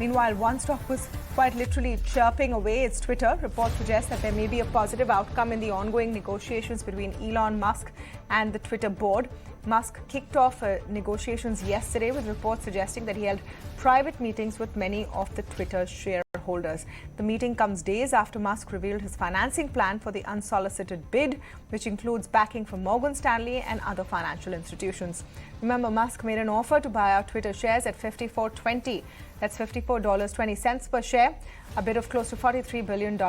Meanwhile, one stock was quite literally chirping away its Twitter. Reports suggest that there may be a positive outcome in the ongoing negotiations between Elon Musk and the Twitter board. Musk kicked off negotiations yesterday with reports suggesting that he held private meetings with many of the Twitter shareholders. The meeting comes days after Musk revealed his financing plan for the unsolicited bid, which includes backing from Morgan Stanley and other financial institutions. Remember, Musk made an offer to buy out Twitter shares at $54.20. That's $54.20 per share. A bid of close to $43 billion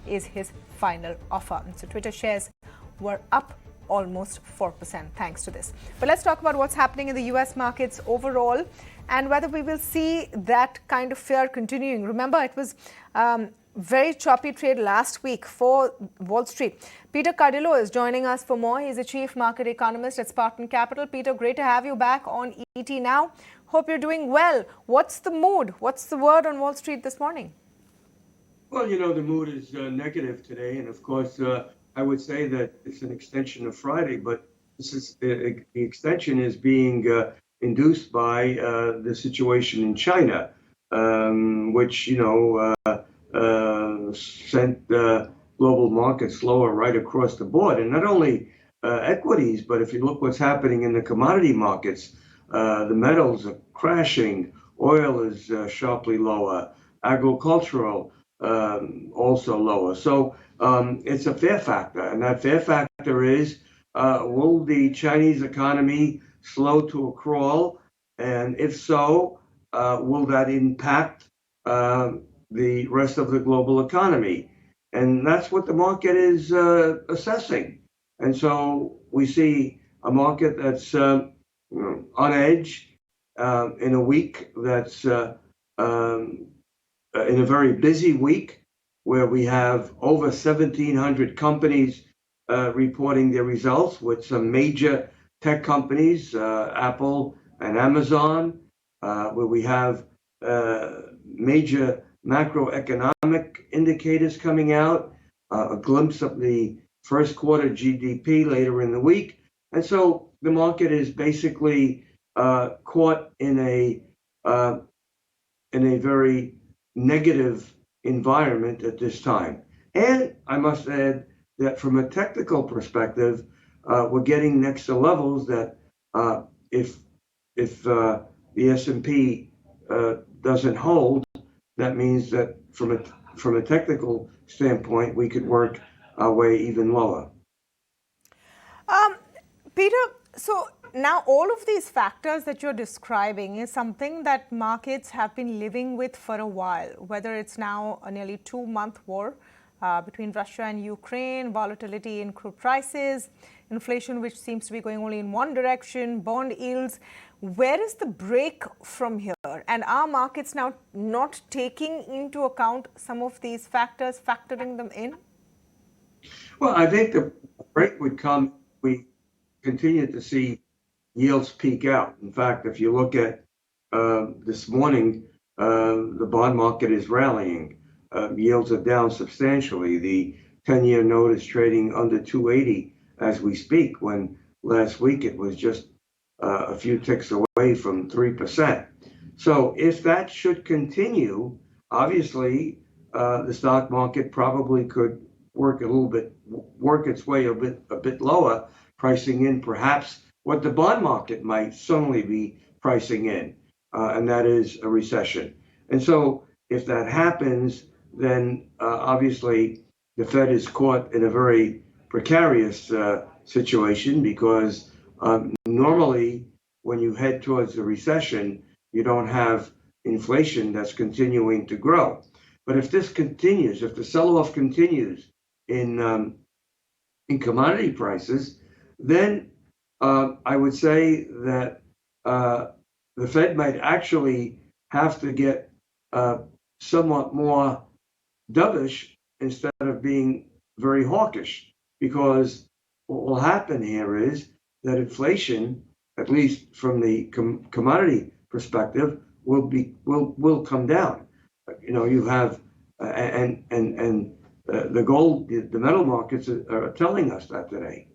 is his final offer. So Twitter shares were up almost 4% thanks to this. But let's talk about what's happening in the US markets overall and whether we will see that kind of fear continuing. Remember, it was very choppy trade last week for Wall Street. Peter Cardillo is joining us for more. He's a chief market economist at Spartan Capital. Peter, great to have you back on ET Now. Hope you're doing well. What's the mood? What's the word on Wall Street this morning? Well, the mood is negative today. And of course, I would say that it's an extension of Friday, but this is the extension is being induced by the situation in China, which, sent global markets lower right across the board. And not only equities, but if you look what's happening in the commodity markets, the metals are crashing, oil is sharply lower, agricultural also lower. So it's a fear factor, and that fear factor is, will the Chinese economy slow to a crawl? And if so, will that impact the rest of the global economy? And that's what the market is assessing. And so we see a market that's on edge in a week that's in a very busy week where we have over 1,700 companies reporting their results, with some major tech companies, Apple and Amazon, where we have major macroeconomic indicators coming out, a glimpse of the first quarter GDP later in the week. And so the market is basically caught in a very negative environment at this time. And I must add that from a technical perspective, we're getting next to levels that if the S&P doesn't hold, that means that from a technical standpoint, we could work our way even lower. Peter, so now all of these factors that you're describing is something that markets have been living with for a while, whether it's now a nearly 2-month war between Russia and Ukraine, volatility in crude prices, inflation which seems to be going only in one direction, bond yields. Where is the break from here? And are markets now not taking into account some of these factors, factoring them in? Well, I think the break would come. We continue to see yields peak out. In fact, if you look at this morning, the bond market is rallying. Yields are down substantially. The 10-year note is trading under 280 as we speak, when last week it was just a few ticks away from 3%. So if that should continue, obviously the stock market probably could work its way a bit lower, pricing in perhaps what the bond market might suddenly be pricing in, and that is a recession. And so if that happens, then obviously the Fed is caught in a very precarious situation, because normally when you head towards a recession, you don't have inflation that's continuing to grow. But if this continues, if the sell-off continues in commodity prices, then I would say that the Fed might actually have to get somewhat more dovish instead of being very hawkish, because what will happen here is that inflation, at least from the commodity perspective, will come down. You have the gold, the metal markets are telling us that today.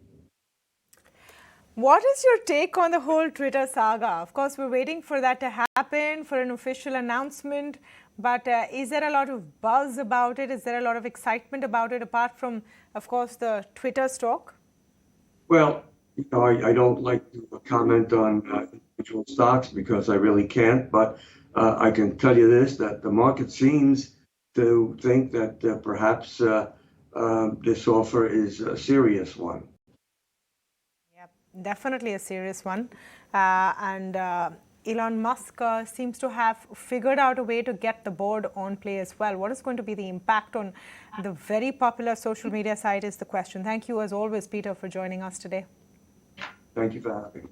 What is your take on the whole Twitter saga? Of course, we're waiting for that to happen, for an official announcement. But is there a lot of buzz about it? Is there a lot of excitement about it, apart from, of course, the Twitter stock? Well, I don't like to comment on individual stocks because I really can't, but I can tell you this, that the market seems to think that perhaps this offer is a serious one. Yep, definitely a serious one. And Elon Musk seems to have figured out a way to get the board on play as well. What is going to be the impact on the very popular social media site is the question. Thank you, as always, Peter, for joining us today. Thank you for having me.